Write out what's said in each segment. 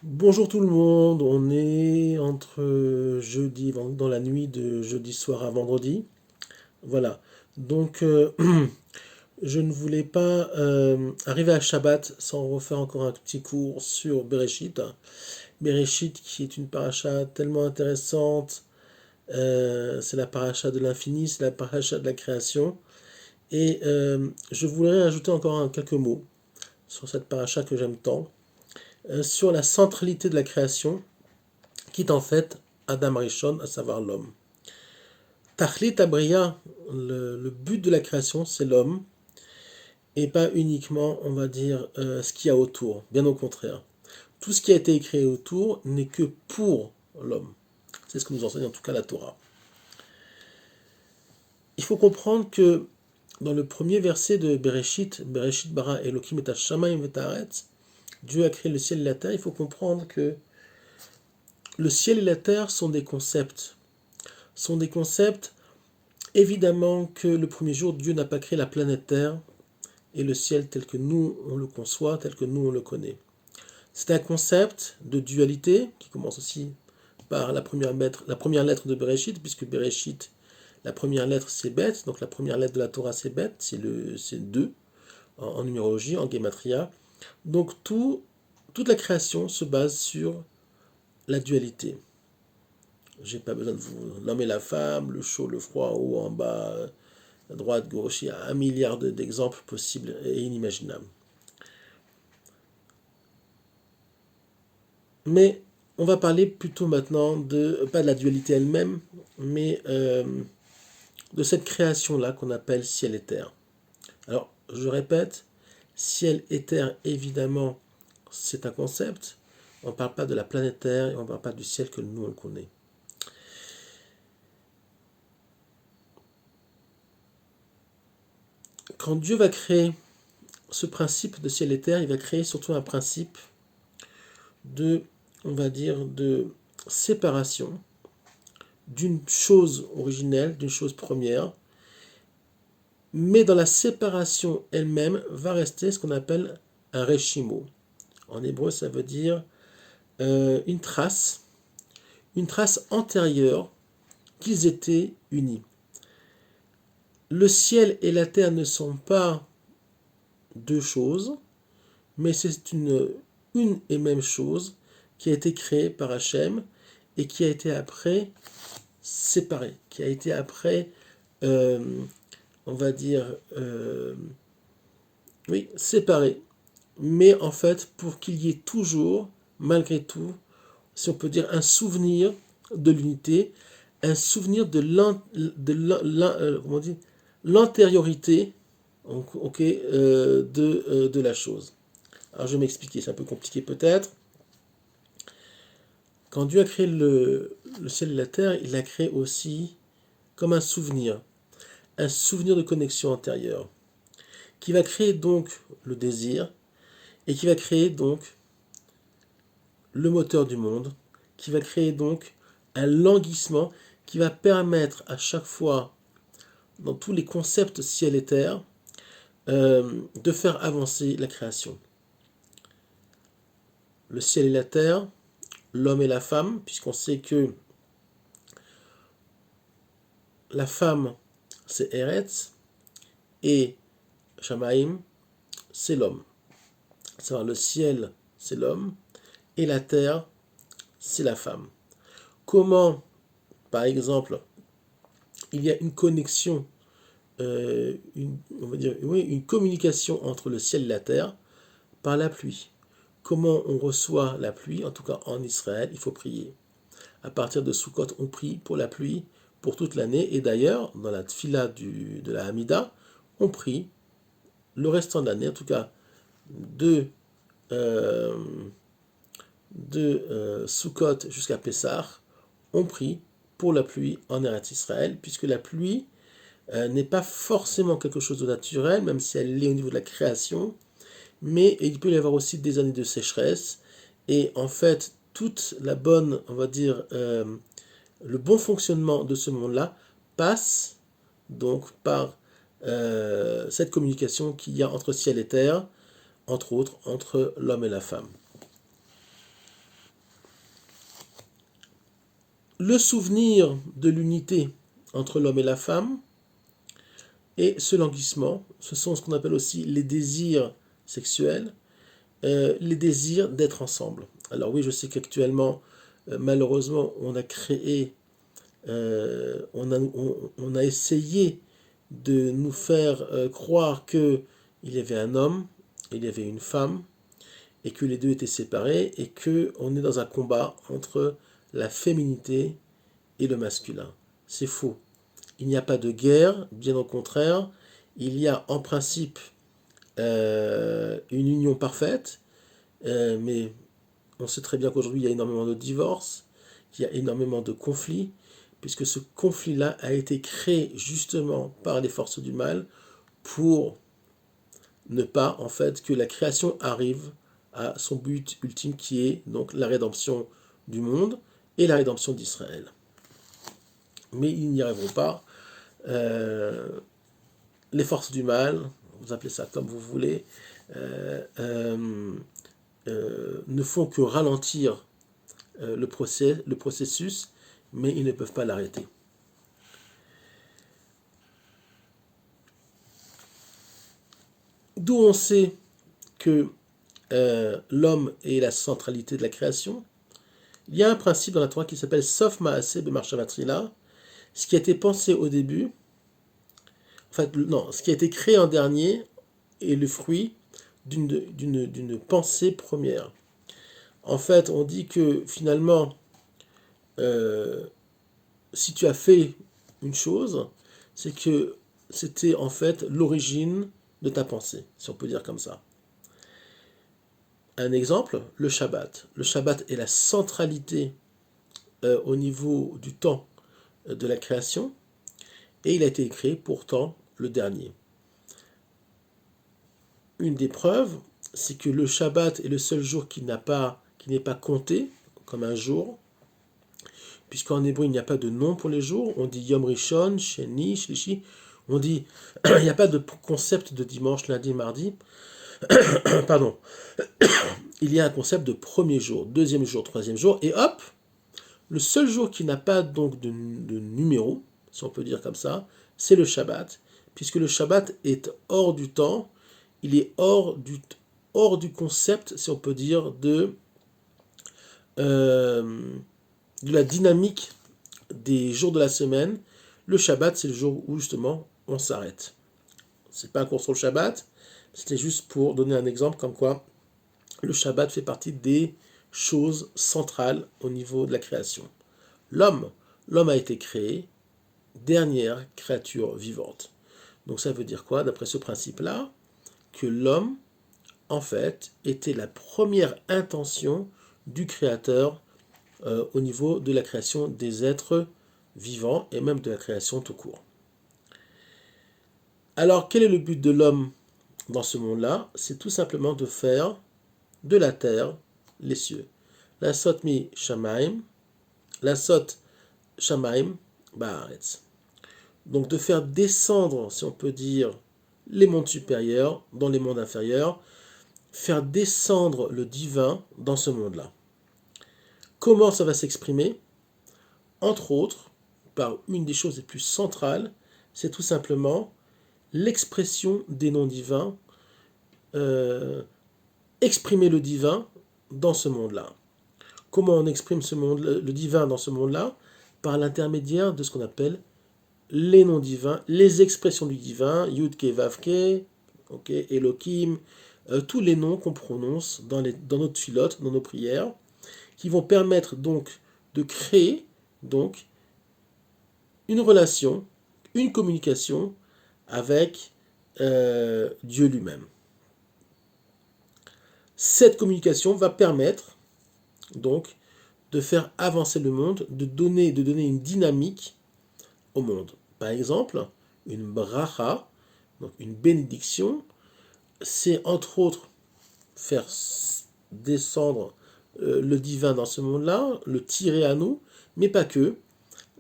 Bonjour tout le monde, on est entre jeudi, dans la nuit de jeudi soir à vendredi. Voilà, donc je ne voulais pas arriver à Shabbat sans refaire encore un petit cours sur Bereshit. Bereshit qui est une paracha tellement intéressante, c'est la paracha de l'infini, c'est la paracha de la création. Et je voudrais ajouter encore quelques mots sur cette paracha que j'aime tant, sur la centralité de la création qui est en fait Adam Rishon, à savoir l'homme. Tachlit Abriya, le but de la création, c'est l'homme, et pas uniquement, on va dire, ce qu'il y a autour. Bien au contraire. Tout ce qui a été créé autour n'est que pour l'homme. C'est ce que nous enseigne en tout cas la Torah. Il faut comprendre que dans le premier verset de Bereshit, Bereshit bara Elohim et Hashamayim et Haaretz, Dieu a créé le ciel et la terre. Il faut comprendre que le ciel et la terre sont des concepts. Sont des concepts. Évidemment que le premier jour, Dieu n'a pas créé la planète Terre et le ciel tel que nous, on le conçoit, tel que nous, on le connaît. C'est un concept de dualité qui commence aussi par la première lettre de Bereshit, puisque Bereshit, la première lettre, c'est Bet, donc la première lettre de la Torah, c'est Bet, c'est 2 en numérologie, en gematria. Donc toute la création se base sur la dualité. J'ai pas besoin de vous nommer la femme, le chaud, le froid, en haut, en bas, à droite, gauche, il y a un milliard d'exemples possibles et inimaginables. Mais on va parler plutôt maintenant pas de la dualité elle-même, mais de cette création-là qu'on appelle ciel et terre. Alors, je répète, ciel et terre, évidemment, c'est un concept. On ne parle pas de la planète Terre et on ne parle pas du ciel que nous on connaît. Quand Dieu va créer ce principe de ciel et terre, il va créer surtout un principe de, on va dire, de séparation d'une chose originelle, d'une chose première, mais dans la séparation elle-même va rester ce qu'on appelle un reshimo. En hébreu, ça veut dire une trace antérieure qu'ils étaient unis. Le ciel et la terre ne sont pas deux choses, mais c'est une et même chose qui a été créée par Hachem et qui a été après séparée, qui a été après, euh, on va dire, oui, séparée. Mais en fait, pour qu'il y ait toujours, malgré tout, si on peut dire un souvenir de l'unité, un souvenir l'antériorité de la chose. Alors je vais m'expliquer, c'est un peu compliqué peut-être. Quand Dieu a créé le ciel et la terre, il l'a créé aussi comme un souvenir de connexion antérieure, qui va créer donc le désir, et qui va créer donc le moteur du monde, qui va créer donc un languissement qui va permettre à chaque fois, dans tous les concepts ciel et terre, de faire avancer la création. Le ciel et la terre, l'homme et la femme, puisqu'on sait que la femme, c'est Eretz, et Shamaim, c'est l'homme. C'est-à-dire le ciel, c'est l'homme, et la terre, c'est la femme. Comment, par exemple, il y a une connexion, on va dire, oui, une communication entre le ciel et la terre par la pluie. Comment on reçoit la pluie, en tout cas en Israël, il faut prier. À partir de Sukkot, on prie pour la pluie pour toute l'année. Et d'ailleurs, dans la tfila de la Hamida, on prie le restant de l'année, en tout cas de, euh, Sukkot jusqu'à Pessah, on prie pour la pluie en Eretz Israël, puisque la pluie n'est pas forcément quelque chose de naturel, même si elle est au niveau de la création, mais il peut y avoir aussi des années de sécheresse, et en fait, toute la bonne, on va dire, le bon fonctionnement de ce monde-là passe donc par cette communication qu'il y a entre ciel et terre, entre autres entre l'homme et la femme. le souvenir de l'unité entre l'homme et la femme et ce languissement, ce sont ce qu'on appelle aussi les désirs sexuels, les désirs d'être ensemble. Alors oui, je sais qu'actuellement, malheureusement, on a créé, on a essayé de nous faire croire qu'il y avait un homme, il y avait une femme, et que les deux étaient séparés, et qu'on est dans un combat entre la féminité et le masculin. C'est faux. Il n'y a pas de guerre, bien au contraire. Il y a en principe une union parfaite, mais on sait très bien qu'aujourd'hui il y a énormément de divorces, qu'il y a énormément de conflits, puisque ce conflit-là a été créé justement par les forces du mal pour ne pas en fait que la création arrive à son but ultime qui est donc la rédemption du monde et la rédemption d'Israël. Mais ils n'y arriveront pas. Les forces du mal, vous appelez ça comme vous voulez, ne font que ralentir le processus, mais ils ne peuvent pas l'arrêter. D'où on sait que l'homme est la centralité de la création. Il y a un principe dans la Torah qui s'appelle Sof Maaseh B'Marshavatrila, ce qui a été pensé au début, en fait, non, ce qui a été créé en dernier est le fruit d'une pensée première. En fait, on dit que finalement, si tu as fait une chose, c'est que c'était en fait l'origine de ta pensée, si on peut dire comme ça. Un exemple, le Shabbat. Le Shabbat est la centralité au niveau du temps de la création, et il a été créé pourtant le dernier. Une des preuves, c'est que le Shabbat est le seul jour qui n'est pas compté comme un jour, puisqu'en hébreu il n'y a pas de nom pour les jours. On dit Yom Rishon, Sheni, Shlishi. On dit, il n'y a pas de concept de dimanche, lundi, mardi. Pardon. Il y a un concept de premier jour, deuxième jour, troisième jour, et hop, le seul jour qui n'a pas donc de numéro, si on peut dire comme ça, c'est le Shabbat, puisque le Shabbat est hors du temps, il est hors du concept, si on peut dire, de la dynamique des jours de la semaine. Le Shabbat, c'est le jour où justement on s'arrête. C'est pas un cours sur le Shabbat, c'était juste pour donner un exemple comme quoi le Shabbat fait partie des choses centrales au niveau de la création. L'homme a été créé, dernière créature vivante. Donc ça veut dire quoi, d'après ce principe-là? Que l'homme, en fait, était la première intention du Créateur au niveau de la création des êtres vivants et même de la création tout court. Alors, quel est le but de l'homme dans ce monde-là? C'est tout simplement de faire de la terre les cieux. La sot mi shamaim, la sot shamaim ba'aretz. Donc de faire descendre, si on peut dire, les mondes supérieurs dans les mondes inférieurs, faire descendre le divin dans ce monde-là. Comment ça va s'exprimer? Entre autres, par une des choses les plus centrales, c'est tout simplement l'expression des noms divins, exprimer le divin dans ce monde-là. Comment on exprime le divin dans ce monde-là? Par l'intermédiaire de ce qu'on appelle les noms divins, les expressions du divin, Yud Ke Vav Ke, Elohim, tous les noms qu'on prononce dans notre filote, dans nos prières, qui vont permettre donc de créer donc une relation, une communication avec Dieu lui-même. Cette communication va permettre donc de faire avancer le monde, de donner une dynamique au monde. Par exemple, une bracha, donc une bénédiction, c'est entre autres faire descendre le divin dans ce monde-là, le tirer à nous, mais pas que.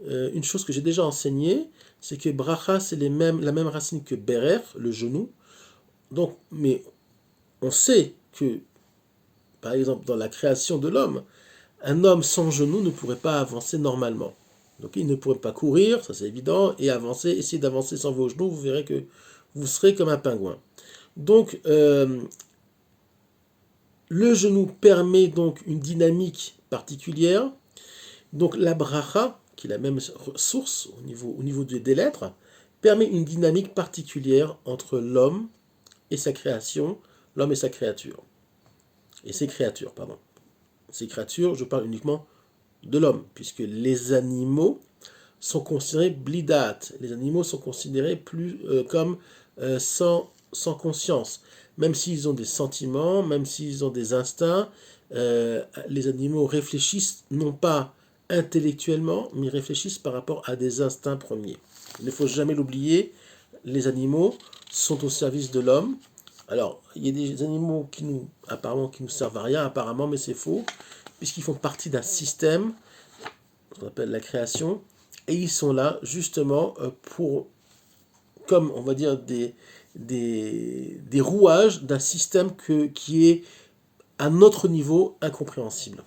Une chose que j'ai déjà enseignée, c'est que bracha, c'est la même racine que berer, le genou. Donc, mais on sait que, par exemple, dans la création de l'homme, Un homme sans genoux ne pourrait pas avancer normalement. Donc il ne pourrait pas courir, ça c'est évident, et avancer, essayer d'avancer sans vos genoux, vous verrez que vous serez comme un pingouin. Donc le genou permet donc une dynamique particulière. Donc la bracha, qui est la même source au niveau des lettres, permet une dynamique particulière entre l'homme et sa création, l'homme et sa créature. Et ses créatures, pardon. Ces créatures, je parle uniquement de l'homme, puisque les animaux sont considérés blidat. Les animaux sont considérés plus comme sans conscience. Même s'ils ont des sentiments, même s'ils ont des instincts, les animaux réfléchissent non pas intellectuellement, mais ils réfléchissent par rapport à des instincts premiers. Il ne faut jamais l'oublier, les animaux sont au service de l'homme. Alors, il y a des animaux apparemment, qui nous servent à rien, apparemment, mais c'est faux, puisqu'ils font partie d'un système, qu'on appelle la création, et ils sont là justement pour, comme on va dire, des rouages d'un système qui est à notre niveau incompréhensible.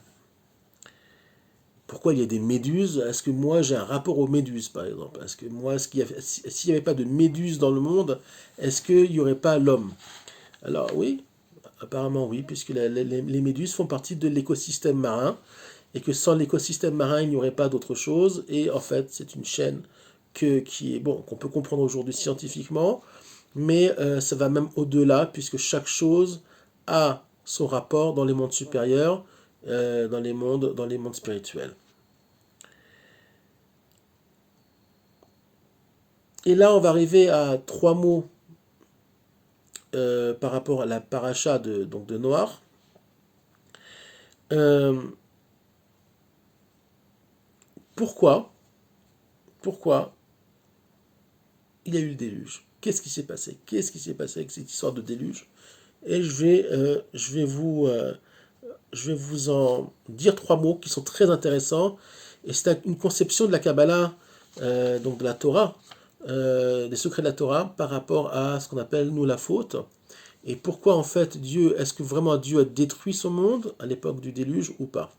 Pourquoi il y a des méduses? Est-ce que moi j'ai un rapport aux méduses, par exemple? Est-ce que moi, s'il n'y avait pas de méduses dans le monde, est-ce qu'il n'y aurait pas l'homme? Alors oui, apparemment oui, puisque les méduses font partie de l'écosystème marin, et que sans l'écosystème marin, il n'y aurait pas d'autre chose. Et en fait, c'est une chaîne qui est qu'on peut comprendre aujourd'hui scientifiquement, mais ça va même au-delà, puisque chaque chose a son rapport dans les mondes supérieurs, dans les mondes spirituels. Et là, on va arriver à 3 mots par rapport à la paracha de Noir. Pourquoi il y a eu le déluge? Qu'est-ce qui s'est passé? Qu'est-ce qui s'est passé avec cette histoire de déluge? Et je vais vous en dire 3 mots qui sont très intéressants. Et c'est une conception de la Kabbalah, donc de la Torah, des secrets de la Torah, par rapport à ce qu'on appelle, nous, la faute. Et pourquoi, en fait, est-ce que vraiment Dieu a détruit son monde à l'époque du déluge ou pas?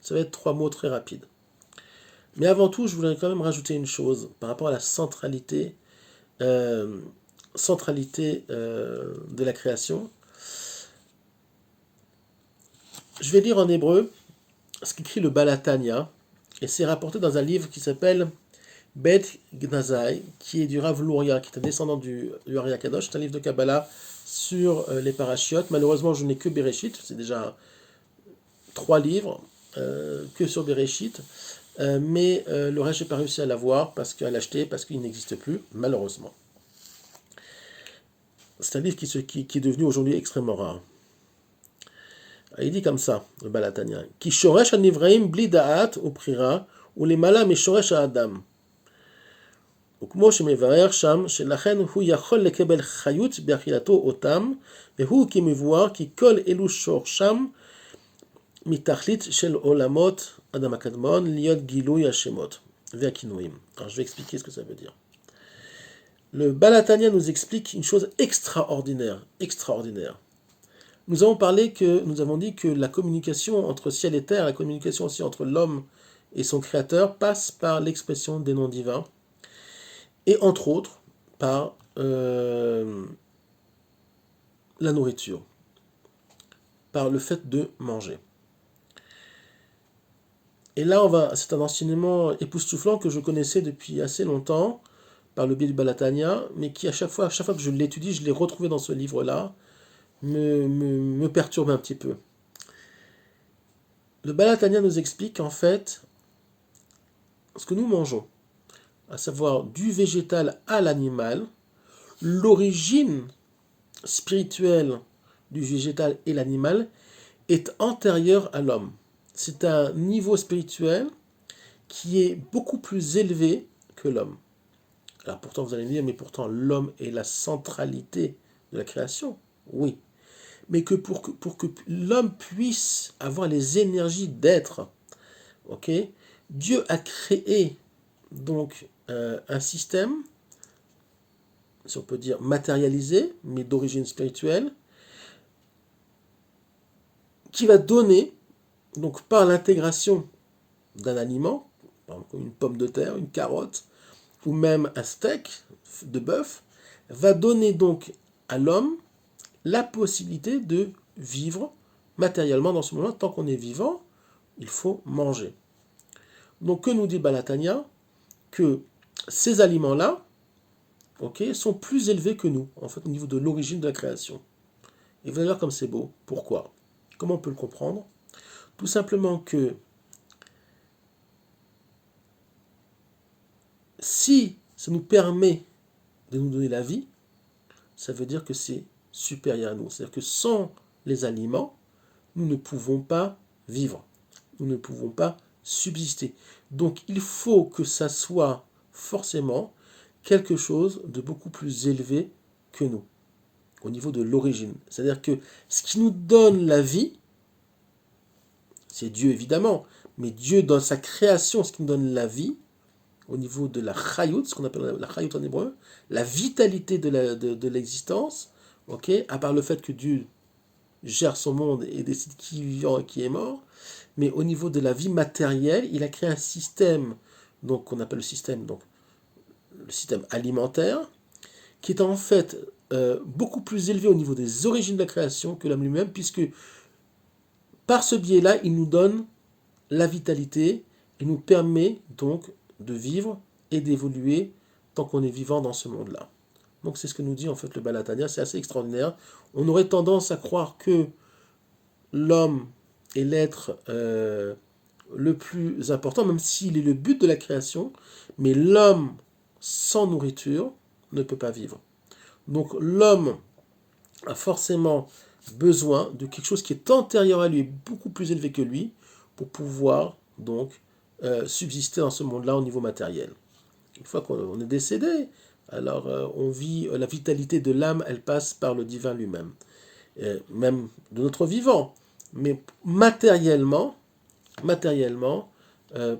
Ça va être 3 mots très rapides. Mais avant tout, je voudrais quand même rajouter une chose par rapport à la centralité de la création. Je vais lire en hébreu ce qu'écrit le Balatania, et c'est rapporté dans un livre qui s'appelle Bet Gnazai, qui est du Rav Luria, qui est un descendant du Ari Akadosh. C'est un livre de Kabbalah sur les parachiotes. Malheureusement, je n'ai que Bereshit, c'est déjà 3 livres que sur Bereshit, mais le reste, je n'ai pas réussi à l'avoir, à l'acheter, parce qu'il n'existe plus, malheureusement. C'est un livre qui est devenu aujourd'hui extrêmement rare. Il dit comme ça, le Balatania, Ki shoresh hanivraim bli da'at uprira, ulemala mishoresh ha'adam. וכמו שמבאר שם, שלכן הוא יכול לקבל חיות באכילתו אותם, והוא כמבואר כי כל אלו שורשם מתכלית של עולמות אדם הקדמון, להיות גילוי השמות והכינויים. Alors je vais expliquer ce que ça veut dire. Le Balatania nous explique une chose extraordinaire. Nous avons dit que la communication entre ciel et terre, la communication aussi entre l'homme et son créateur passe par l'expression des noms divins, et entre autres par la nourriture, par le fait de manger. Et là, c'est un enseignement époustouflant que je connaissais depuis assez longtemps, par le biais du Balatania, mais qui à chaque fois que je l'étudie, je l'ai retrouvé dans ce livre-là, me perturbe un petit peu. Le Balatania nous explique en fait ce que nous mangeons, à savoir du végétal à l'animal, l'origine spirituelle du végétal et l'animal est antérieure à l'homme. C'est un niveau spirituel qui est beaucoup plus élevé que l'homme. Alors pourtant, vous allez me dire, mais pourtant l'homme est la centralité de la création. Oui. Mais que pour que l'homme puisse avoir les énergies d'être, ok, Dieu a créé donc un système, si on peut dire matérialisé, mais d'origine spirituelle, qui va donner donc par l'intégration d'un aliment, par exemple une pomme de terre, une carotte, ou même un steak de bœuf, va donner donc à l'homme la possibilité de vivre matériellement dans ce moment. Tant qu'on est vivant, il faut manger. Donc que nous dit Balatania? Que ces aliments-là, sont plus élevés que nous, en fait, au niveau de l'origine de la création. Et vous allez voir comme c'est beau. Pourquoi? Comment on peut le comprendre? Tout simplement que si ça nous permet de nous donner la vie, ça veut dire que c'est supérieur à nous. C'est-à-dire que sans les aliments, nous ne pouvons pas vivre. Nous ne pouvons pas subsister. Donc il faut que ça soit forcément quelque chose de beaucoup plus élevé que nous, au niveau de l'origine. C'est-à-dire que ce qui nous donne la vie, c'est Dieu évidemment, mais Dieu dans sa création, ce qui nous donne la vie, au niveau de la chayut, ce qu'on appelle la chayut en hébreu, la vitalité de l'existence, à part le fait que Dieu gère son monde et décide qui est vivant et qui est mort, mais au niveau de la vie matérielle, il a créé un système, donc qu'on appelle le système alimentaire, qui est en fait beaucoup plus élevé au niveau des origines de la création que l'homme lui-même, puisque par ce biais-là, il nous donne la vitalité, il nous permet donc de vivre et d'évoluer tant qu'on est vivant dans ce monde-là. Donc c'est ce que nous dit en fait le Balatania, c'est assez extraordinaire. On aurait tendance à croire que l'homme est l'être le plus important, même s'il est le but de la création, mais l'homme sans nourriture ne peut pas vivre. Donc l'homme a forcément besoin de quelque chose qui est antérieur à lui, beaucoup plus élevé que lui, pour pouvoir donc subsister dans ce monde-là au niveau matériel. Une fois qu'on est décédé, alors on vit, la vitalité de l'âme, elle passe par le divin lui-même, même de notre vivant. Mais matériellement,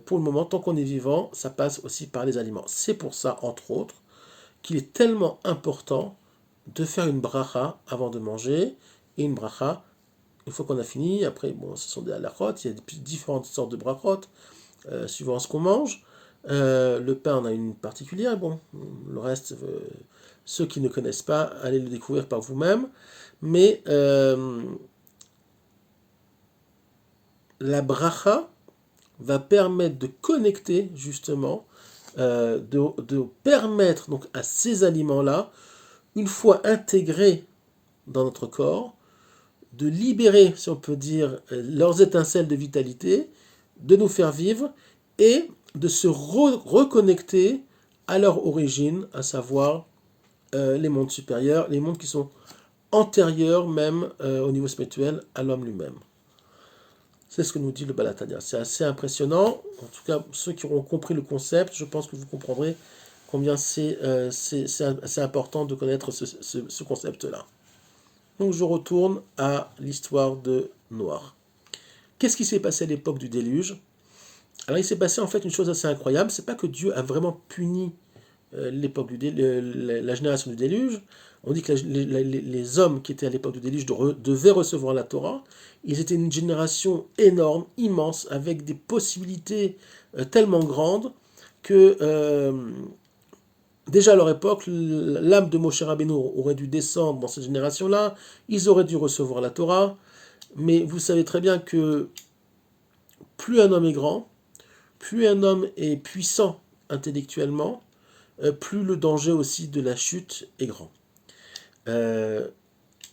pour le moment, tant qu'on est vivant, ça passe aussi par les aliments. C'est pour ça, entre autres, qu'il est tellement important de faire une bracha avant de manger, et une bracha une fois qu'on a fini. Après, bon, ce sont des halachot, il y a différentes sortes de brachot, suivant ce qu'on mange. Le pain en a une particulière, bon, le reste, ceux qui ne connaissent pas, allez le découvrir par vous-même. Mais la bracha va permettre de connecter justement, de permettre donc à ces aliments-là, une fois intégrés dans notre corps, de libérer, si on peut dire, leurs étincelles de vitalité, de nous faire vivre et de se reconnecter à leur origine, à savoir les mondes supérieurs, les mondes qui sont antérieurs même au niveau spirituel à l'homme lui-même. C'est ce que nous dit le Balatania. C'est assez impressionnant. En tout cas, ceux qui auront compris le concept, je pense que vous comprendrez combien c'est important de connaître ce concept-là. Donc je retourne à l'histoire de Noir. Qu'est-ce qui s'est passé à l'époque du déluge? Alors il s'est passé en fait une chose assez incroyable. C'est pas que Dieu a vraiment puni l'époque la génération du déluge. On dit que les hommes qui étaient à l'époque du déluge devaient recevoir la Torah. Ils étaient une génération énorme, immense, avec des possibilités tellement grandes que déjà à leur époque, l'âme de Moshe Rabbeinu aurait dû descendre dans cette génération-là. Ils auraient dû recevoir la Torah. Mais vous savez très bien que plus un homme est grand, plus un homme est puissant intellectuellement, plus le danger aussi de la chute est grand.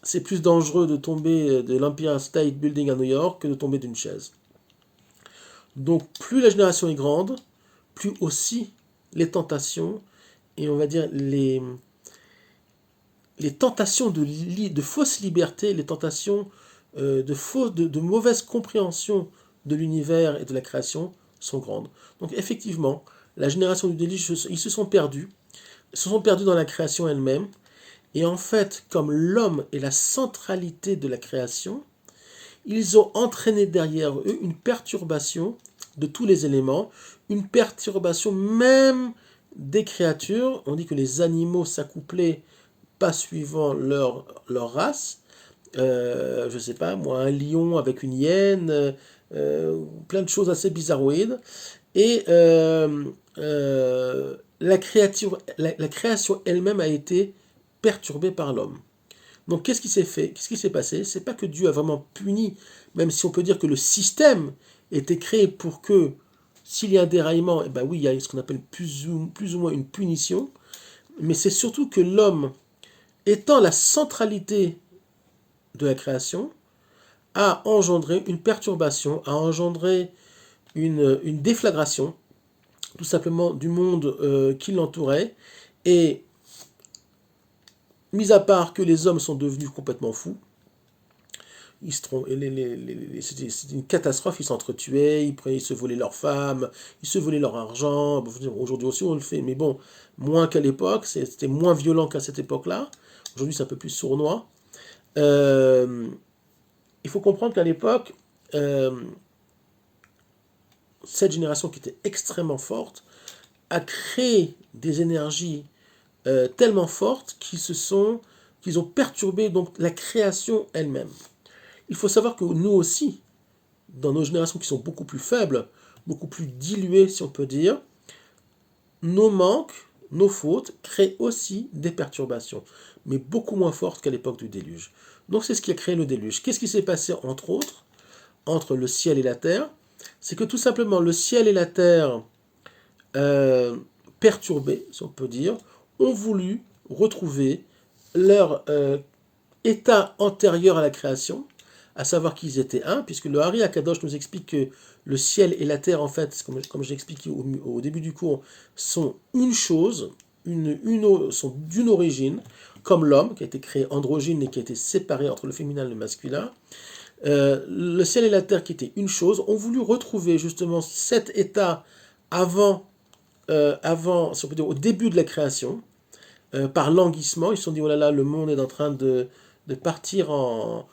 C'est plus dangereux de tomber de l'Empire State Building à New York que de tomber d'une chaise. Donc plus la génération est grande, plus aussi les tentations, et on va dire les tentations de fausse liberté, les tentations de mauvaise compréhension de l'univers et de la création sont grandes. Donc effectivement, la génération du déluge, ils se sont perdus dans la création elle-même, et en fait, comme l'homme est la centralité de la création, ils ont entraîné derrière eux une perturbation de tous les éléments, une perturbation même des créatures. On dit que les animaux s'accouplaient pas suivant leur race, je sais pas moi, un lion avec une hyène, plein de choses assez bizarroïdes. Et la création elle-même a été perturbée par l'homme. Donc qu'est-ce qui s'est fait? Qu'est-ce qui s'est passé? C'est pas que Dieu a vraiment puni, même si on peut dire que le système était créé pour que, s'il y a un déraillement, eh ben oui, il y a ce qu'on appelle plus ou moins une punition, mais c'est surtout que l'homme, étant la centralité de la création, a engendré une perturbation, a engendré une déflagration, tout simplement, du monde qui l'entourait, et mis à part que les hommes sont devenus complètement fous, c'était une catastrophe, ils s'entretuaient, ils se volaient leurs femmes, ils se volaient leur argent. Aujourd'hui aussi on le fait, mais bon, moins qu'à l'époque, c'était moins violent qu'à cette époque-là. Aujourd'hui c'est un peu plus sournois. Euh, il faut comprendre qu'à l'époque, euh, cette génération qui était extrêmement forte a créé des énergies tellement fortes qu'ils ont perturbé donc la création elle-même. Il faut savoir que nous aussi, dans nos générations qui sont beaucoup plus faibles, beaucoup plus diluées si on peut dire, nos manques, nos fautes créent aussi des perturbations, mais beaucoup moins fortes qu'à l'époque du déluge. Donc c'est ce qui a créé le déluge. Qu'est-ce qui s'est passé entre autres, entre le ciel et la terre? C'est que tout simplement le ciel et la terre, perturbés, si on peut dire, ont voulu retrouver leur état antérieur à la création, à savoir qu'ils étaient un, puisque le Hari Akadosh nous explique que le ciel et la terre, en fait, comme j'ai expliqué au début du cours, sont une chose, sont d'une origine, comme l'homme, qui a été créé androgyne et qui a été séparé entre le féminin et le masculin. Le ciel et la terre, qui étaient une chose, ont voulu retrouver justement cet état si on peut dire, au début de la création, par languissement. Ils se sont dit, oh là là, le monde est en train de partir en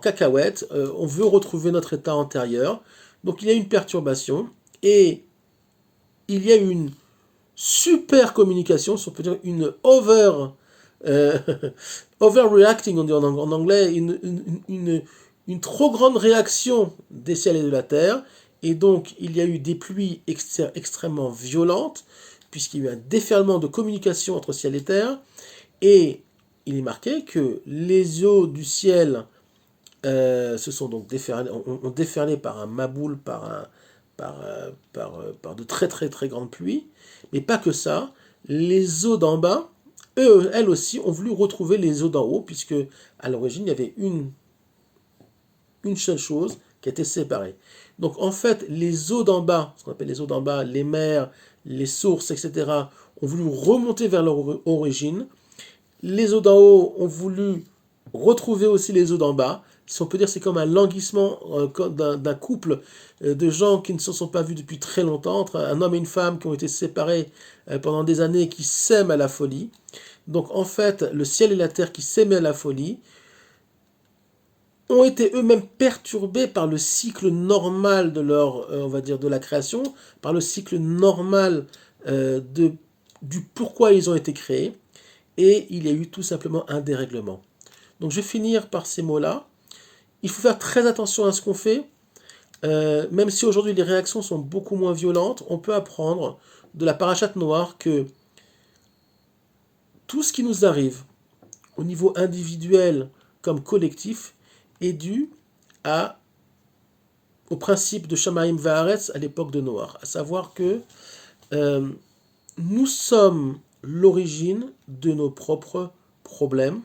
cacahuète, on veut retrouver notre état antérieur. Donc il y a une perturbation et il y a une super communication, si on peut dire une euh, overreacting, on dit en anglais, une trop grande réaction des ciels et de la terre. Et donc il y a eu des pluies extrêmement violentes, puisqu'il y a eu un déferlement de communication entre ciel et terre. Et il est marqué que les eaux du ciel se sont donc ont déferlé par un maboule, par de très très très grandes pluies. Mais pas que ça, les eaux d'en bas, elles aussi, ont voulu retrouver les eaux d'en haut, puisque à l'origine, il y avait une seule chose qui était séparée. Donc en fait, les eaux d'en bas, ce qu'on appelle les eaux d'en bas, les mers, les sources, etc., ont voulu remonter vers leur origine. Les eaux d'en haut ont voulu retrouver aussi les eaux d'en bas. Si on peut dire, c'est comme un languissement d'un couple de gens qui ne se sont pas vus depuis très longtemps, entre un homme et une femme qui ont été séparés pendant des années et qui s'aiment à la folie. Donc en fait, le ciel et la terre qui s'aimaient à la folie ont été eux-mêmes perturbés par le cycle normal de leur, on va dire, de la création, par le cycle normal du pourquoi ils ont été créés, et il y a eu tout simplement un dérèglement. Donc je vais finir par ces mots-là. Il faut faire très attention à ce qu'on fait, même si aujourd'hui les réactions sont beaucoup moins violentes, on peut apprendre de la parachate noire que tout ce qui nous arrive au niveau individuel comme collectif est dû au principe de Shamaim Vaaretz à l'époque de Noir, à savoir que euh, nous sommes l'origine de nos propres problèmes.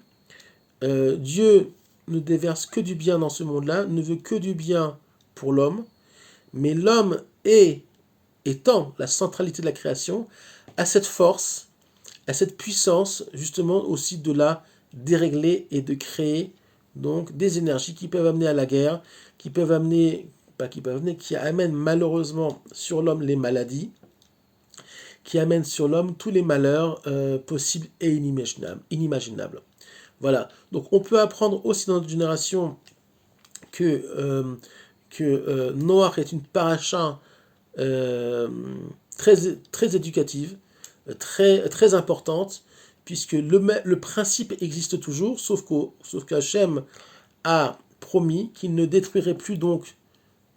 Dieu ne déverse que du bien dans ce monde-là, ne veut que du bien pour l'homme, mais l'homme étant la centralité de la création, a cette force, a cette puissance justement aussi de la dérégler et de créer donc des énergies qui peuvent amener à la guerre, qui amènent malheureusement sur l'homme les maladies, qui amènent sur l'homme tous les malheurs possibles et inimaginables. Voilà. Donc on peut apprendre aussi dans notre génération que Noach est une paracha très, très éducative, très, très importante, puisque le principe existe toujours, sauf qu'Hachem a promis qu'il ne détruirait plus donc,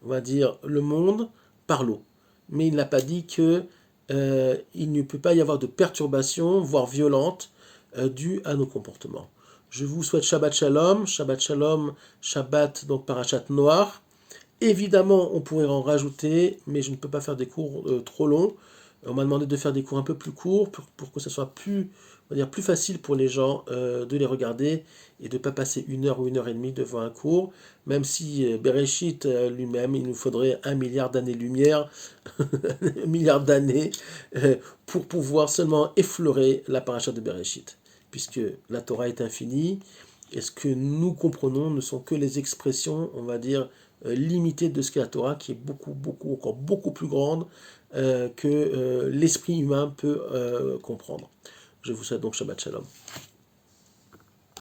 on va dire, le monde par l'eau. Mais il n'a pas dit que il ne peut pas y avoir de perturbations, voire violentes, dues à nos comportements. Je vous souhaite Shabbat Shalom, Shabbat, donc parachat noir. Évidemment, on pourrait en rajouter, mais je ne peux pas faire des cours trop longs. On m'a demandé de faire des cours un peu plus courts pour que ce soit plus, on va dire, plus facile pour les gens de les regarder et de ne pas passer 1 heure ou 1 heure et demie devant un cours, même si Bereshit lui-même, il nous faudrait 1 milliard d'années-lumière, 1 milliard d'années, pour pouvoir seulement effleurer la paracha de Bereshit, puisque la Torah est infinie, et ce que nous comprenons ne sont que les expressions, on va dire, limitées de ce qu'est la Torah, qui est encore beaucoup plus grande que l'esprit humain peut comprendre. Je vous souhaite donc Shabbat Shalom.